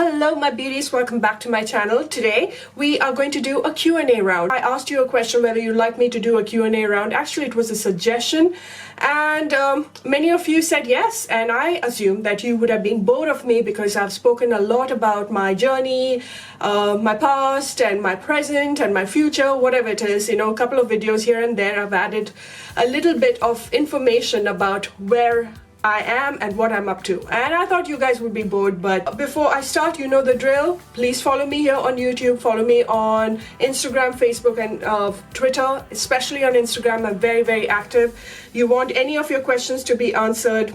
Hello my beauties, welcome back to my channel. Today we are going to do a Q&A round. I asked you a question whether you'd like me to do a Q&A round. Actually it was a suggestion and many of you said yes, and I assume that you would have been bored of me because I've spoken a lot about my journey, my past and my present and my future, whatever it is. You know, a couple of videos here and there I've added a little bit of information about where I am and what I'm up to, and I thought you guys would be bored. But before I start, you know the drill. Please follow me here on YouTube, follow me on Instagram, Facebook and Twitter, especially on Instagram. I'm very active. You want any of your questions to be answered,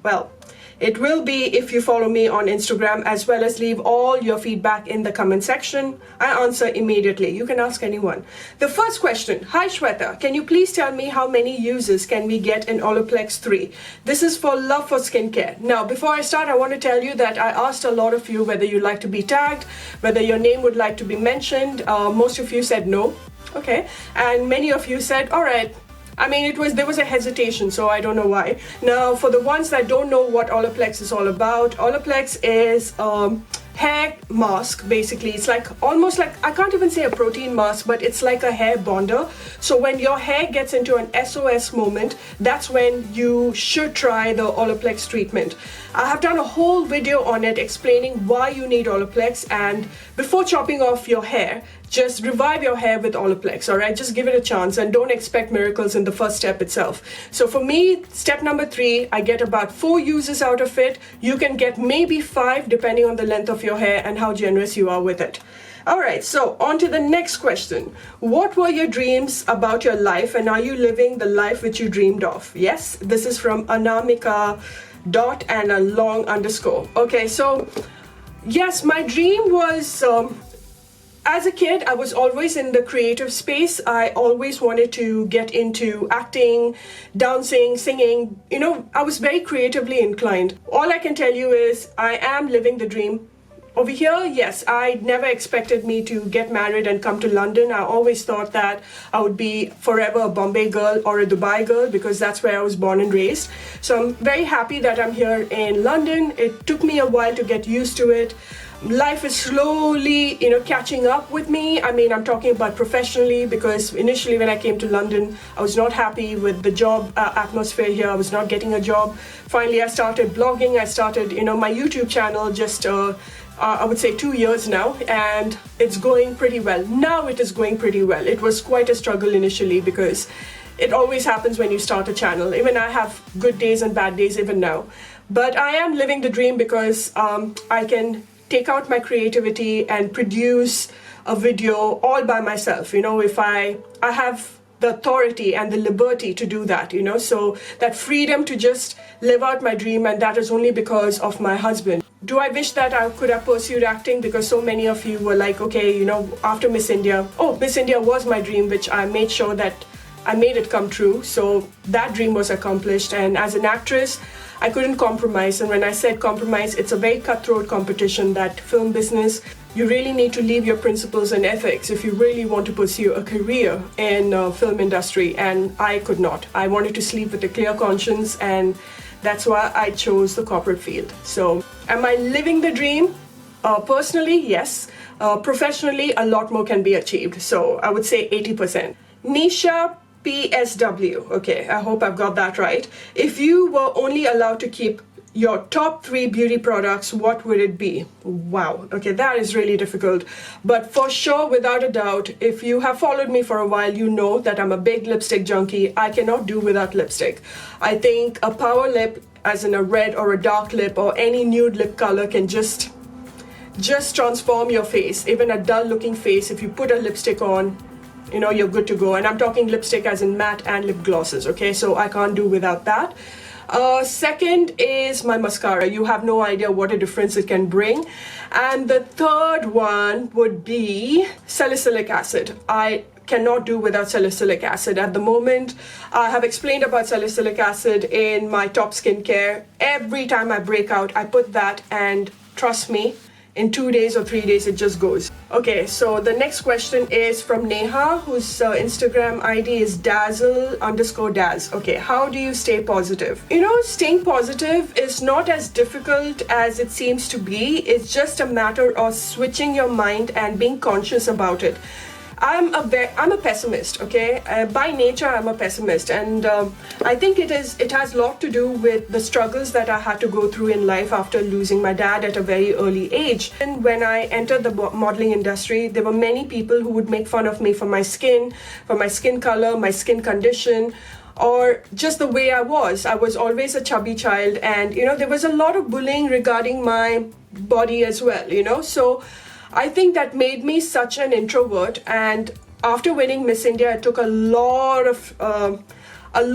well, it will be if you follow me on Instagram, as well as leave all your feedback in the comment section. I answer immediately. You can ask anyone. The first question: Hi Shweta, can you please tell me how many uses can we get in Olaplex 3? This is for love for skincare. Now, before I start, I want to tell you that I asked a lot of you whether you'd like to be tagged, whether your name would like to be mentioned. Most of you said no. Okay. And many of you said, all right. I mean, there was a hesitation, so I don't know why. Now, for the ones that don't know what Olaplex is all about, Olaplex is hair mask. Basically, it's like almost like, I can't even say a protein mask, but it's like a hair bonder. So when your hair gets into an SOS moment, that's when you should try the Olaplex treatment. I have done a whole video on it explaining why you need Olaplex, and before chopping off your hair, just revive your hair with Olaplex, all right? Just give it a chance and don't expect miracles in the first step itself. So for me, step number 3, I get about 4 uses out of it. You can get maybe 5 depending on the length of your hair and how generous you are with it. All right, so on to the next question. What were your dreams about your life, and are you living the life which you dreamed of? Yes, this is from Anomicx dot and a long underscore. Okay, so yes, my dream was, as a kid, I was always in the creative space. I always wanted to get into acting, dancing, singing. You know, I was very creatively inclined. All I can tell you is I am living the dream. Over here, yes, I never expected me to get married and come to London. I always thought that I would be forever a Bombay girl or a Dubai girl because that's where I was born and raised. So I'm very happy that I'm here in London. It took me a while to get used to it. Life is slowly, catching up with me. I mean, I'm talking about professionally, because initially when I came to London, I was not happy with the job atmosphere here. I was not getting a job. Finally, I started blogging. I started, my YouTube channel just I would say 2 years now, and it's going pretty well. Now it is going pretty well. It was quite a struggle initially because it always happens when you start a channel. Even I have good days and bad days even now. But I am living the dream because I can take out my creativity and produce a video all by myself. If I have the authority and the liberty to do that, so that freedom to just live out my dream, and that is only because of my husband. Do I wish that I could have pursued acting? Because so many of you were like, okay, after Miss India, Miss India was my dream, which I made sure that I made it come true. So that dream was accomplished. And as an actress, I couldn't compromise. And when I said compromise, it's a very cutthroat competition, that film business. You really need to leave your principles and ethics if you really want to pursue a career in film industry. And I could not. I wanted to sleep with a clear conscience, and that's why I chose the corporate field. So am I living the dream? Personally, yes. Professionally, a lot more can be achieved. So I would say 80%. Nisha PSW. Okay, I hope I've got that right. If you were only allowed to keep your top 3 beauty products, what would it be? Wow. Okay, that is really difficult. But for sure, without a doubt, if you have followed me for a while, you know that I'm a big lipstick junkie. I cannot do without lipstick. I think a power lip, as in a red or a dark lip or any nude lip color, can just transform your face. Even a dull looking face, if you put a lipstick on, you're good to go. And I'm talking lipstick as in matte and lip glosses. Okay, so I can't do without that. Second is my mascara. You have no idea what a difference it can bring. And the third one would be salicylic acid. I cannot do without salicylic acid. At the moment, I have explained about salicylic acid in my top skincare. Every time I break out, I put that, and trust me, in 2 days or 3 days, it just goes. Okay, so the next question is from Neha, whose Instagram ID is dazzle_daz. Okay, how do you stay positive? You know, staying positive is not as difficult as it seems to be. It's just a matter of switching your mind and being conscious about it. I'm a pessimist, okay? By nature, I'm a pessimist, and I think it has a lot to do with the struggles that I had to go through in life after losing my dad at a very early age. And when I entered the modeling industry, there were many people who would make fun of me for my skin color, my skin condition, or just the way I was. I was always a chubby child, and you know, there was a lot of bullying regarding my body as well, you know? So I think that made me such an introvert, and after winning Miss India, it took a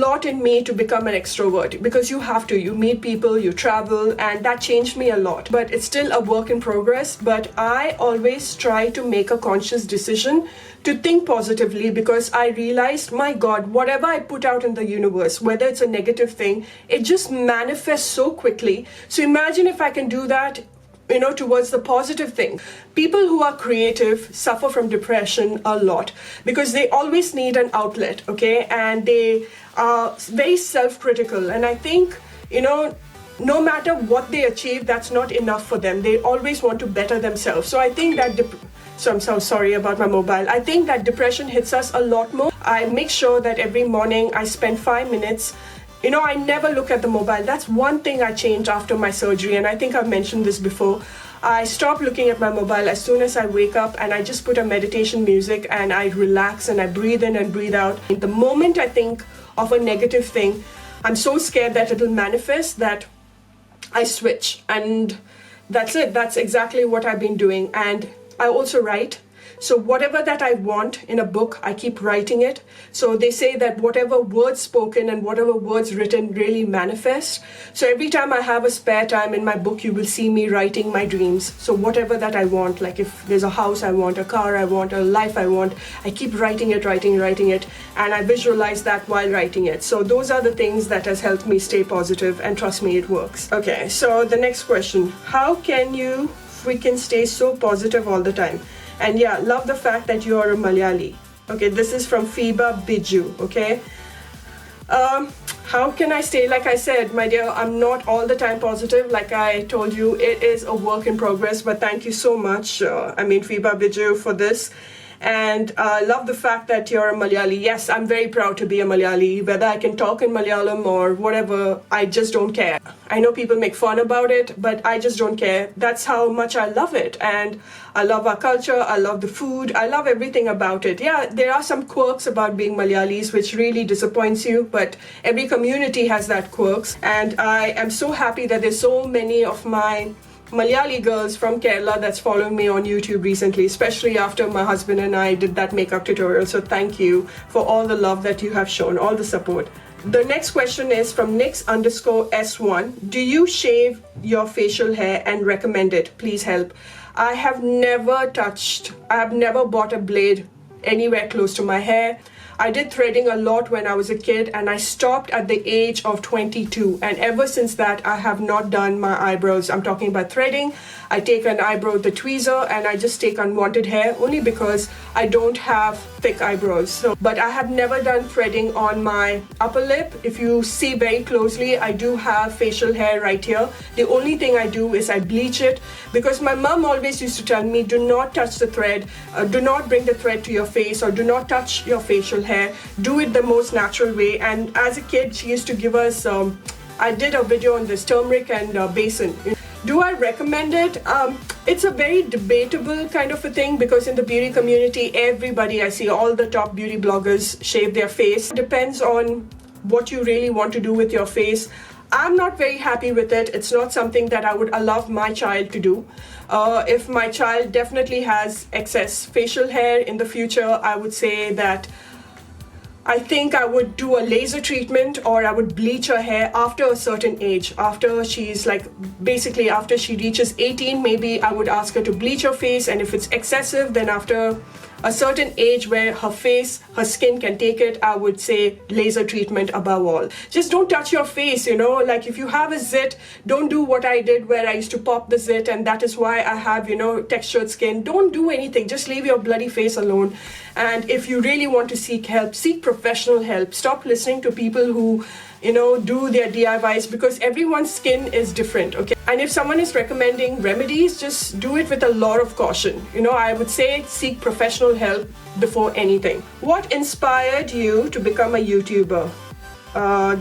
lot in me to become an extrovert, because you meet people, you travel, and that changed me a lot. But it's still a work in progress, but I always try to make a conscious decision to think positively, because I realized, my God, whatever I put out in the universe, whether it's a negative thing, it just manifests so quickly. So imagine if I can do that, you know, towards the positive thing. People who are creative suffer from depression a lot because they always need an outlet, okay? And they are very self-critical. And I think, you know, no matter what they achieve, that's not enough for them. They always want to better themselves. So I think that so I'm so sorry about my mobile. I think that depression hits us a lot more. I make sure that every morning I spend 5 minutes. You know, I never look at the mobile. That's one thing I changed after my surgery, and I think I've mentioned this before. I stop looking at my mobile as soon as I wake up, and I just put a meditation music and I relax and I breathe in and breathe out. The moment I think of a negative thing, I'm so scared that it'll manifest that I switch, and that's it. That's exactly what I've been doing. And I also write. So whatever that I want in a book, I keep writing it. So they say that whatever words spoken and whatever words written really manifest. So every time I have a spare time in my book, you will see me writing my dreams. So whatever that I want, like if there's a house I want, a car I want, a life I want, I keep writing it, and I visualize that while writing it. So those are the things that has helped me stay positive, and trust me, it works. Okay, so the next question. How can you freaking stay so positive all the time? And yeah, love the fact that you are a Malayali. Okay, this is from Fiba Biju, okay? How can I stay? Like I said, my dear, I'm not all the time positive. Like I told you, it is a work in progress, but thank you so much, Fiba Biju, for this. And love the fact that you're a Malayali. Yes, I'm very proud to be a Malayali. Whether I can talk in Malayalam or whatever, I just don't care. I know people make fun about it, but I just don't care. That's how much I love it. And I love our culture. I love the food. I love everything about it. Yeah, there are some quirks about being Malayalis, which really disappoints you, but every community has that quirks. And I am so happy that there's so many of my Malayali girls from Kerala that's following me on YouTube recently, especially after my husband and I did that makeup tutorial. So thank you for all the love that you have shown, all the support. The next question is from Nix_S1. Do you shave your facial hair and recommend it? Please help. I have never bought a blade anywhere close to my hair. I did threading a lot when I was a kid, and I stopped at the age of 22, and ever since that I have not done my eyebrows. I'm talking about threading. I take an eyebrow with the tweezer and I just take unwanted hair, only because I don't have thick eyebrows. But I have never done threading on my upper lip. If you see very closely, I do have facial hair right here. The only thing I do is I bleach it, because my mom always used to tell me, do not touch the thread, do not bring the thread to your face, or do not touch your facial hair. Do it the most natural way. And as a kid, she used to give us, I did a video on this, turmeric and basin. Do I recommend it? It's a very debatable kind of a thing, because in the beauty community, everybody, I see all the top beauty bloggers shave their face. It depends on what you really want to do with your face. I'm not very happy with it. It's not something that I would allow my child to do. If my child definitely has excess facial hair in the future, I would say that I think I would do a laser treatment, or I would bleach her hair after a certain age. After she's basically after she reaches 18, maybe I would ask her to bleach her face. And if it's excessive, then after a certain age where her skin can take it, I would say laser treatment above all. Just don't touch your face, you know, like if you have a zit, don't do what I did where I used to pop the zit, and that is why I have, you know, textured skin. Don't do anything, just leave your bloody face alone. And if you really want to seek help, seek professional help. Stop listening to people who, you know, do their DIYs, because everyone's skin is different, okay? And if someone is recommending remedies, just do it with a lot of caution. You know, I would say seek professional help before anything. What inspired you to become a YouTuber?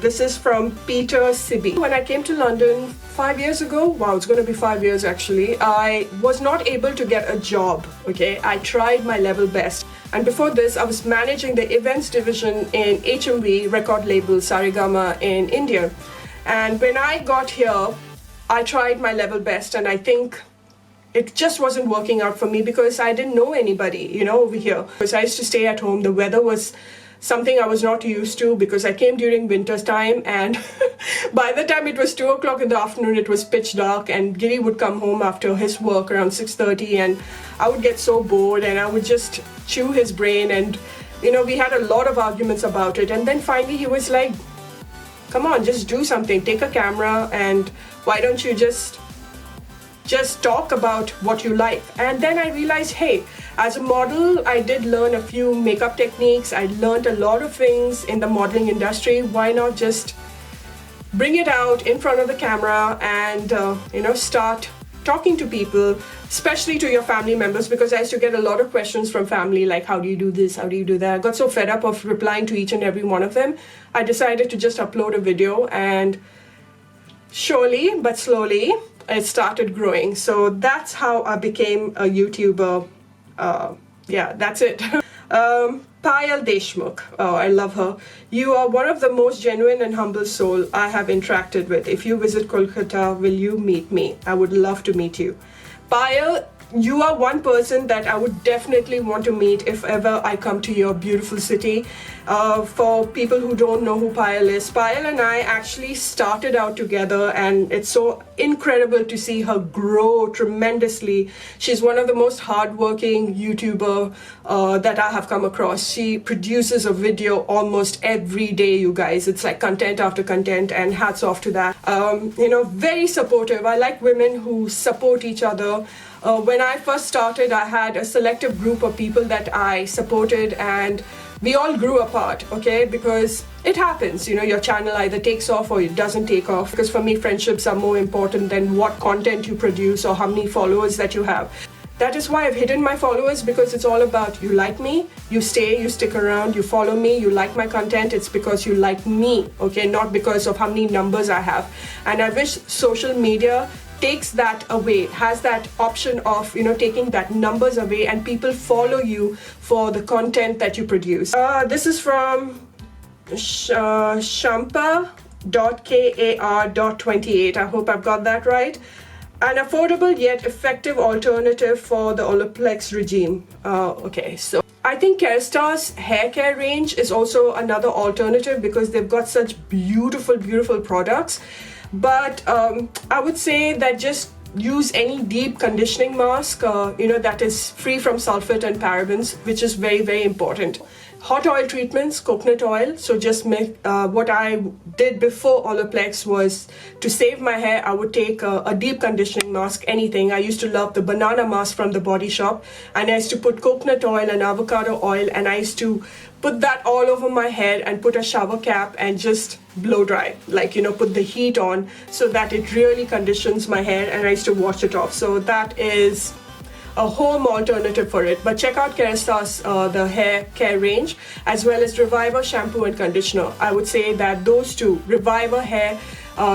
This is from Peter Sibi. When I came to London 5 years ago, wow, it's going to be 5 years actually, I was not able to get a job, okay? I tried my level best. And before this, I was managing the events division in HMV record label Saregama in India. And when I got here, I tried my level best, and I think it just wasn't working out for me because I didn't know anybody, you know, over here. Because I used to stay at home. The weather was something I was not used to because I came during winter time, and by the time it was 2 o'clock in the afternoon, it was pitch dark, and Giri would come home after his work around 6:30, and I would get so bored and I would just chew his brain, and you know, we had a lot of arguments about it. And then finally he was like, come on, just do something, take a camera, and why don't you just talk about what you like. And then I realized, hey, as a model, I did learn a few makeup techniques. I learned a lot of things in the modeling industry. Why not just bring it out in front of the camera and, you know, start talking to people, especially to your family members, because I used to get a lot of questions from family like, how do you do this? How do you do that? I got so fed up of replying to each and every one of them. I decided to just upload a video, and surely but slowly it started growing. So that's how I became a YouTuber. Yeah, that's it. Payal Deshmukh. Oh, I love her. You are one of the most genuine and humble soul I have interacted with. If you visit Kolkata, will you meet me? I would love to meet you. Payal, you are one person that I would definitely want to meet if ever I come to your beautiful city. For people who don't know who Payal is, Payal and I actually started out together, and it's so incredible to see her grow tremendously. She's one of the most hardworking YouTuber that I have come across. She produces a video almost every day, you guys. It's like content after content, and hats off to that. You know, very supportive. I like women who support each other. When I first started, I had a selective group of people that I supported, and we all grew apart, okay? Because it happens, you know, your channel either takes off or it doesn't take off. Because for me, friendships are more important than what content you produce or how many followers that you have. That is why I've hidden my followers, because it's all about you like me, you stay, you stick around, you follow me, you like my content. It's because you like me, okay? Not because of how many numbers I have. And I wish social media takes that away, has that option of, you know, taking that numbers away, and people follow you for the content that you produce. This is from Shampa.kar.28. I hope I've got that right. An affordable yet effective alternative for the Olaplex regime. Okay, so I think Kerstar's hair care range is also another alternative because they've got such beautiful, beautiful products. But I would say that just use any deep conditioning mask, you know, that is free from sulfate and parabens, which is very, very important. Hot oil treatments, coconut oil. So just make, what I did before Olaplex was to save my hair, I would take a deep conditioning mask, anything. I used to love the banana mask from the Body Shop, and I used to put coconut oil and avocado oil, and I used to put that all over my head and put a shower cap and just blow dry, like, you know, put the heat on so that it really conditions my hair, and I used to wash it off. So that is a home alternative for it. But check out Kerstar's the hair care range, as well as Reviver shampoo and conditioner. I would say that those two, Reviver hair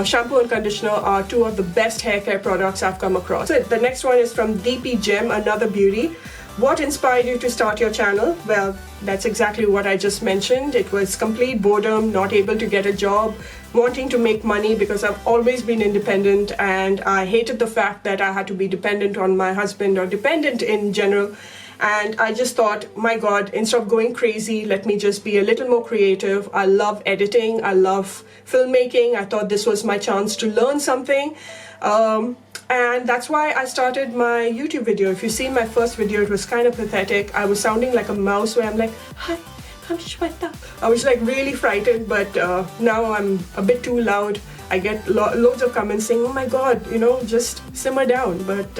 shampoo and conditioner, are two of the best hair care products I've come across. So the next one is from DP Gem, another beauty. What inspired you to start your channel? Well, that's exactly what I just mentioned. It was complete boredom, not able to get a job, wanting to make money because I've always been independent, and I hated the fact that I had to be dependent on my husband or dependent in general. And I just thought, my God, instead of going crazy, let me just be a little more creative. I love editing. I love filmmaking. I thought this was my chance to learn something. And that's why I started my YouTube video. If you see my first video, it was kind of pathetic. I was sounding like a mouse where I'm like, hi, I'm Shweta. I was like really frightened, but now I'm a bit too loud. I get loads of comments saying, oh my god, you know, just simmer down. But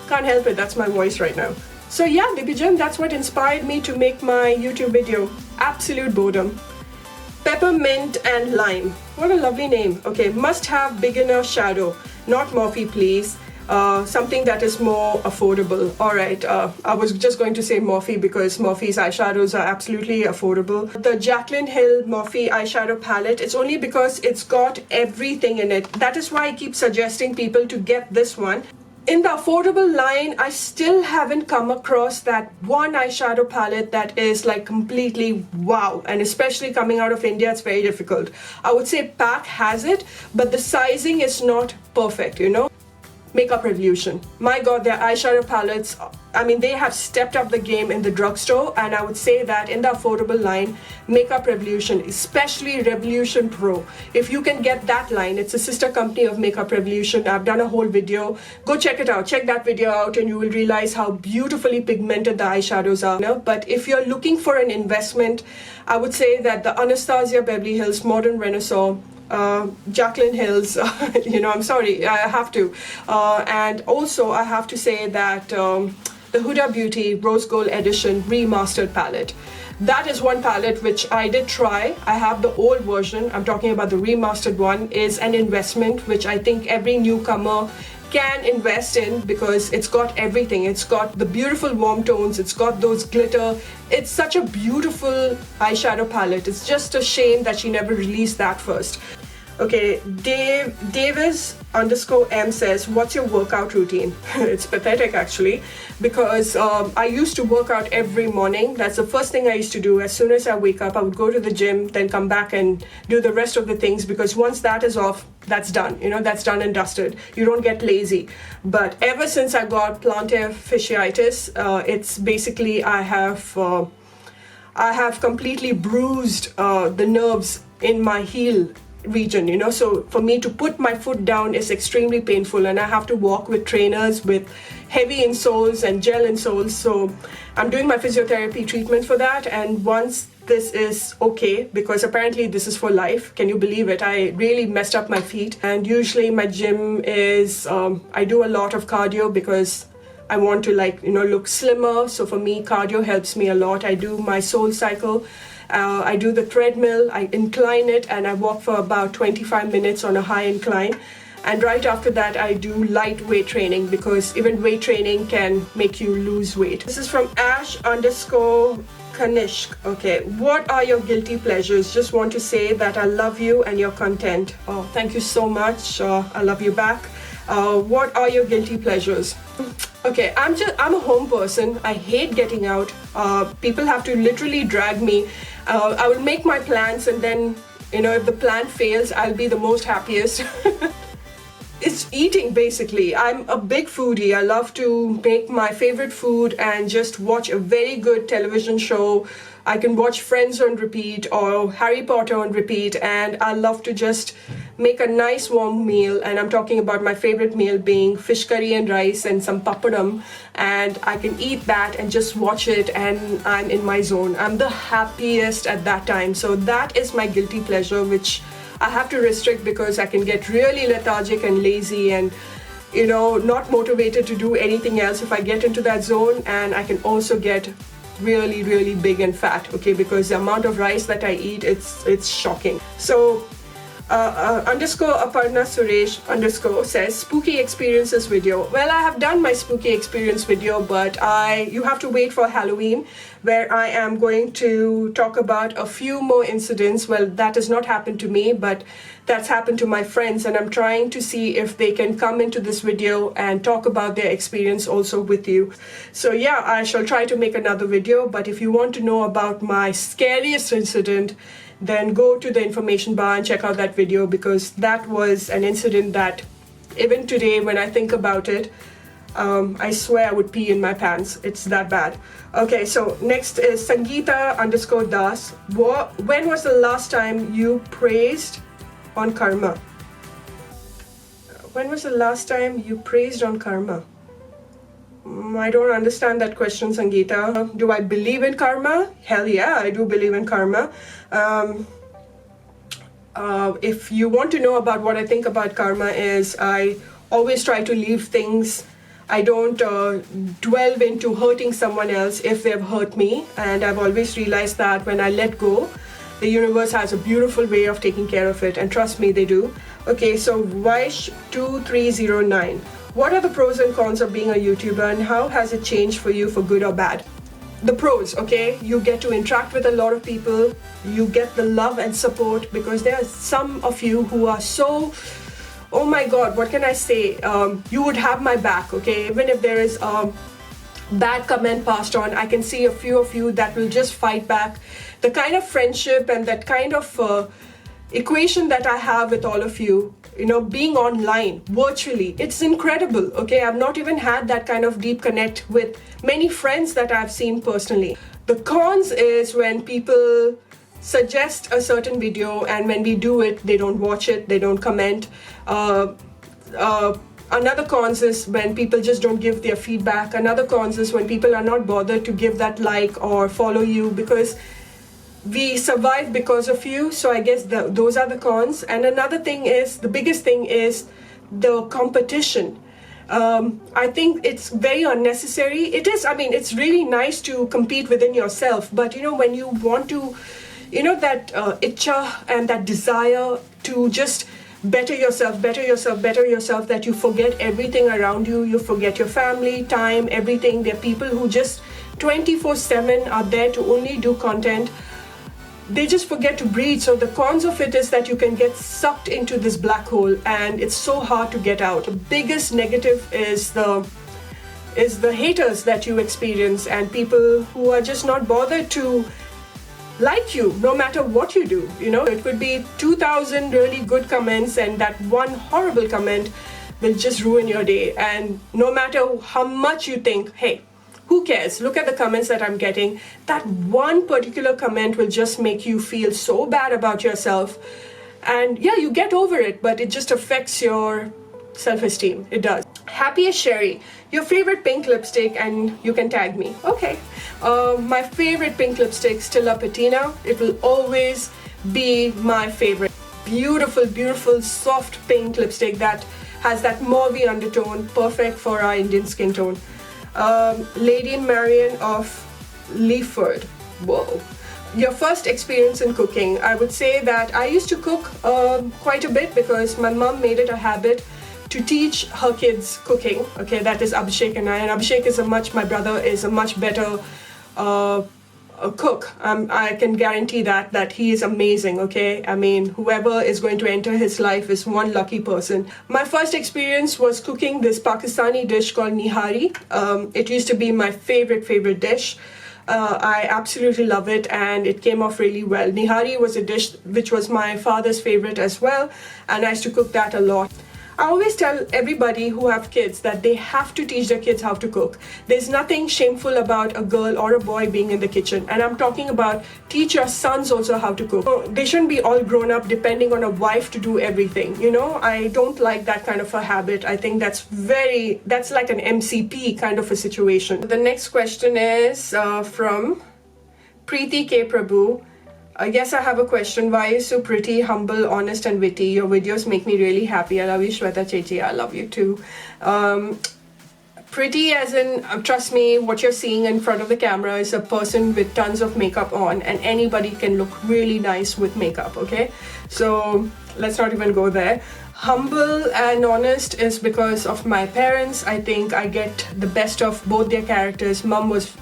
can't help it, that's my voice right now. So yeah, Baby Jim, that's what inspired me to make my YouTube video. Absolute boredom. Peppermint and lime. What a lovely name. Okay, must have beginner shadow. Not Morphe, please. Something that is more affordable. Alright, I was just going to say Morphe because Morphe's eyeshadows are absolutely affordable. The Jaclyn Hill Morphe eyeshadow palette, it's only because it's got everything in it. That is why I keep suggesting people to get this one. In the affordable line, I still haven't come across that one eyeshadow palette that is like completely wow. And especially coming out of India, it's very difficult. I would say PAC has it, but the sizing is not perfect, you know. Makeup Revolution. My god, their eyeshadow palettes, I mean, they have stepped up the game in the drugstore, and I would say that in the affordable line, Makeup Revolution, especially Revolution Pro. If you can get that line, it's a sister company of Makeup Revolution. I've done a whole video. Go check it out. Check that video out and you will realize how beautifully pigmented the eyeshadows are. You know? But if you're looking for an investment, I would say that the Anastasia Beverly Hills Modern Renaissance, Jaclyn Hill's, you know, I'm sorry, I have to. And also I have to say that the Huda Beauty Rose Gold Edition Remastered palette. That is one palette which I did try. I have the old version. I'm talking about the remastered one. Is an investment which I think every newcomer can invest in because it's got everything. It's got the beautiful warm tones, it's got those glitter. It's such a beautiful eyeshadow palette. It's just a shame that she never released that first. Okay, Davis_M says, what's your workout routine? It's pathetic actually, because I used to work out every morning. That's the first thing I used to do. As soon as I wake up, I would go to the gym, then come back and do the rest of the things, because once that is off, that's done. You know, that's done and dusted. You don't get lazy. But ever since I got plantar fasciitis, it's basically I have completely bruised the nerves in my heel region, you know. So for me to put my foot down is extremely painful, and I have to walk with trainers with heavy insoles and gel insoles. So I'm doing my physiotherapy treatment for that, and once this is okay, because apparently this is for life, can you believe it? I really messed up my feet. And usually my gym is I do a lot of cardio because I want to, like, you know, look slimmer. So for me, cardio helps me a lot. I do my soul cycle. I do the treadmill, I incline it, and I walk for about 25 minutes on a high incline. And right after that, I do light weight training, because even weight training can make you lose weight. This is from Ash_Kanishk. Okay, what are your guilty pleasures? Just want to say that I love you and your content. Oh, thank you so much. I love you back. What are your guilty pleasures? Okay, I'm a home person. I hate getting out. People have to literally drag me. I will make my plans, and then, you know, if the plan fails, I'll be the most happiest. It's eating, basically. I'm a big foodie. I love to make my favorite food and just watch a very good television show. I can watch Friends on repeat or Harry Potter on repeat, and I love to just make a nice warm meal. And I'm talking about my favorite meal being fish curry and rice and some papadum, and I can eat that and just watch it, and I'm in my zone. I'm the happiest at that time. So that is my guilty pleasure, which I have to restrict because I can get really lethargic and lazy and, you know, not motivated to do anything else if I get into that zone. And I can also get really big and fat, okay, because the amount of rice that I eat, it's shocking. So _Aparna Suresh _ says, spooky experiences video. Well, I have done my spooky experience video, but you have to wait for Halloween, where I am going to talk about a few more incidents. Well, that has not happened to me, but that's happened to my friends, and I'm trying to see if they can come into this video and talk about their experience also with you. So yeah, I shall try to make another video, but if you want to know about my scariest incident, then go to the information bar and check out that video, because that was an incident that even today when I think about it, I swear I would pee in my pants. It's that bad. Okay, so next is Sangeeta_Das. When was the last time you praised on karma? When was the last time you praised on karma? I don't understand that question, Sangeeta. Do I believe in karma? Hell yeah, I do believe in karma. If you want to know about what I think about karma is, I always try to leave things. I don't dwell into hurting someone else if they've hurt me. And I've always realized that when I let go, the universe has a beautiful way of taking care of it. And trust me, they do. Okay, so Vish2309. What are the pros and cons of being a YouTuber and how has it changed for you for good or bad? The pros, okay, you get to interact with a lot of people, you get the love and support because there are some of you who are so, oh my god, what can I say, you would have my back, okay, even if there is a bad comment passed on, I can see a few of you that will just fight back. The kind of friendship and that kind of equation that I have with all of you, you know, being online virtually, it's incredible. Okay, I've not even had that kind of deep connect with many friends that I've seen personally. The cons is when people suggest a certain video and when we do it, they don't watch it, they don't comment. Another cons is when people just don't give their feedback. Another cons is when people are not bothered to give that like or follow you because we survive because of you. So I guess those are the cons. And another thing is, the biggest thing is the competition. I think it's very unnecessary. It is, I mean, it's really nice to compete within yourself, but you know, when you want to, you know, that itcha and that desire to just better yourself, that you forget everything around you, you forget your family, time, everything. There are people who just 24/7 are there to only do content. They just forget to breathe. So the cons of it is that you can get sucked into this black hole and it's so hard to get out. The biggest negative is the haters that you experience and people who are just not bothered to like you no matter what you do. You know, it could be 2,000 really good comments and that one horrible comment will just ruin your day. And no matter how much you think, hey, who cares? Look at the comments that I'm getting. That one particular comment will just make you feel so bad about yourself. And yeah, you get over it, but it just affects your self-esteem. It does. Happy as Sherry. Your favorite pink lipstick and you can tag me. Okay. My favorite pink lipstick, Stella Patina. It will always be my favorite. Beautiful, beautiful, soft pink lipstick that has that mauvey undertone. Perfect for our Indian skin tone. Lady Marian of Leaford. Whoa. Your first experience in cooking. I would say that I used to cook quite a bit because my mom made it a habit to teach her kids cooking. Okay, that is Abhishek and I. And Abhishek is my brother is a much better cook. I can guarantee that he is amazing, okay? I mean, whoever is going to enter his life is one lucky person. My first experience was cooking this Pakistani dish called nihari. It used to be my favorite dish. I absolutely love it and it came off really well. Nihari was a dish which was my father's favorite as well and I used to cook that a lot. I always tell everybody who have kids that they have to teach their kids how to cook. There's nothing shameful about a girl or a boy being in the kitchen. And I'm talking about teach your sons also how to cook. So they shouldn't be all grown up depending on a wife to do everything. You know, I don't like that kind of a habit. I think that's like an MCP kind of a situation. The next question is from Preeti K. Prabhu. Yes, I have a question. Why are you so pretty, humble, honest and witty? Your videos make me really happy. I love you, Shweta Chechi. I love you too. Pretty as in, trust me, what you're seeing in front of the camera is a person with tons of makeup on and anybody can look really nice with makeup, okay? So let's not even go there. Humble and honest is because of my parents. I think I get the best of both their characters. Mom is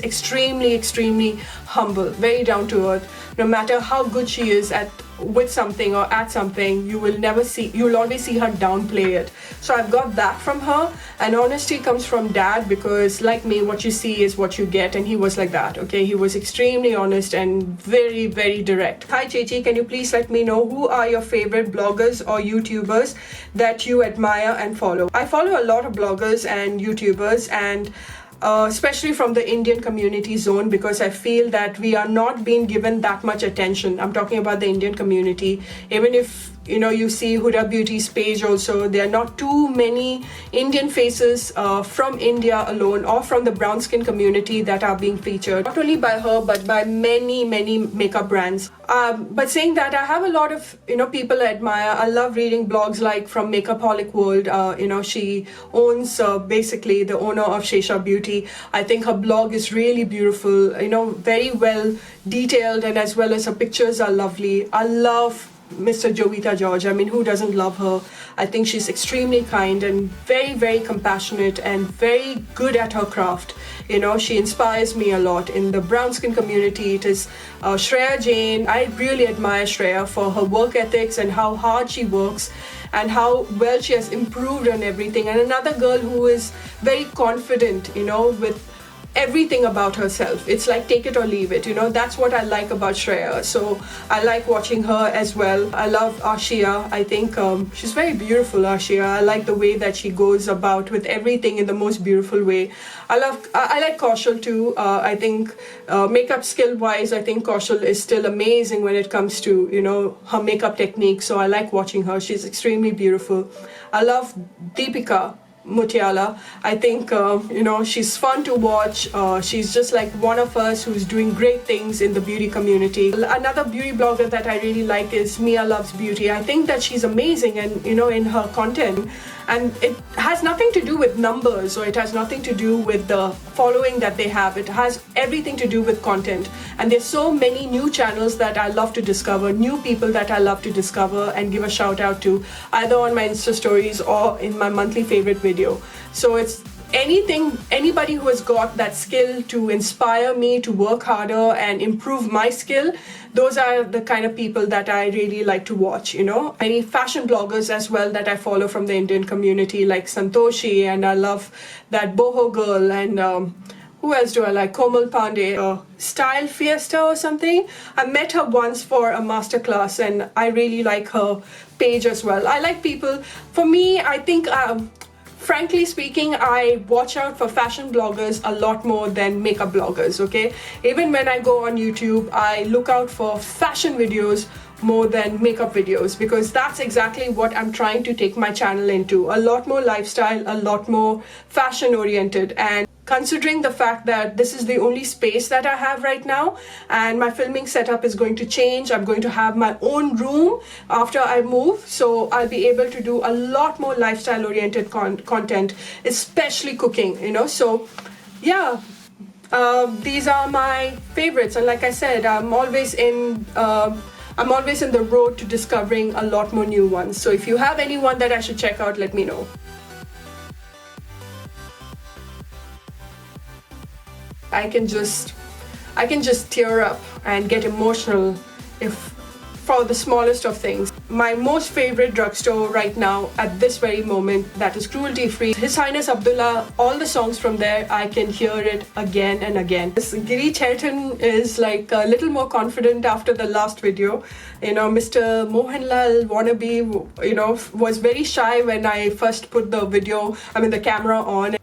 extremely humble, very down to earth. No matter how good she is with something or at something, you'll always see her downplay it. So I've got that from her. And honesty comes from dad because like me, what you see is what you get, and he was like that, okay? He was extremely honest and very direct. Hi Chechi, can you please let me know who are your favorite bloggers or YouTubers that you admire and follow? I follow a lot of bloggers and YouTubers and especially from the Indian community zone because I feel that we are not being given that much attention. I'm talking about the Indian community. Even if you see Huda Beauty's page also. There are not too many Indian faces from India alone or from the brown skin community that are being featured, not only by her but by many makeup brands. But saying that, I have a lot of people I admire. I love reading blogs like from Makeupaholic World. She owns basically the owner of Shesha Beauty. I think her blog is really beautiful, very well detailed, and as well as her pictures are lovely. I love Mr. Jovita George. I mean, who doesn't love her? I think she's extremely kind and very compassionate and very good at her craft. She inspires me a lot. In the brown skin community, it is Shreya Jain. I really admire Shreya for her work ethics and how hard she works and how well she has improved on everything. And another girl who is very confident, with everything about herself. It's like take it or leave it. That's what I like about Shreya. So I like watching her as well. I love Ashia. I think she's very beautiful, Ashia. I like the way that she goes about with everything in the most beautiful way. I like Kaushal too. I think makeup skill wise, I think Kaushal is still amazing when it comes to her makeup technique. So I like watching her. She's extremely beautiful. I love Deepika Mutiala. I think she's fun to watch. She's just like one of us who's doing great things in the beauty community. Another beauty blogger that I really like is Mia Loves Beauty. I think that she's amazing and in her content, and it has nothing to do with numbers or it has nothing to do with the following that they have. It has everything to do with content, and there's so many new channels that I love to discover, new people that I love to discover and give a shout out to, either on my Insta stories or in my monthly favorite video. So it's anybody who has got that skill to inspire me to work harder and improve my skill. Those are the kind of people that I really like to watch. Many fashion bloggers as well that I follow from the Indian community, like Santoshi, and I love that boho girl, and who else do I like? Komal Pandey, Style Fiesta or something. I met her once for a masterclass and I really like her page as well. I like people. For me, I think frankly speaking, I watch out for fashion bloggers a lot more than makeup bloggers, okay? Even when I go on YouTube, I look out for fashion videos more than makeup videos, because that's exactly what I'm trying to take my channel into. A lot more lifestyle, a lot more fashion oriented. And considering the fact that this is the only space that I have right now and my filming setup is going to change, I'm going to have my own room after I move, so I'll be able to do a lot more lifestyle oriented content, especially cooking, so yeah, these are my favorites. And like I said, I'm always in the road to discovering a lot more new ones. So if you have anyone that I should check out, let me know. I can just tear up and get emotional for the smallest of things. My most favorite drugstore right now at this very moment, that is cruelty free. His Highness Abdullah, all the songs from there, I can hear it again and again. Giri Chaitan is like a little more confident after the last video. Mr. Mohanlal wannabe, was very shy when I first put the camera on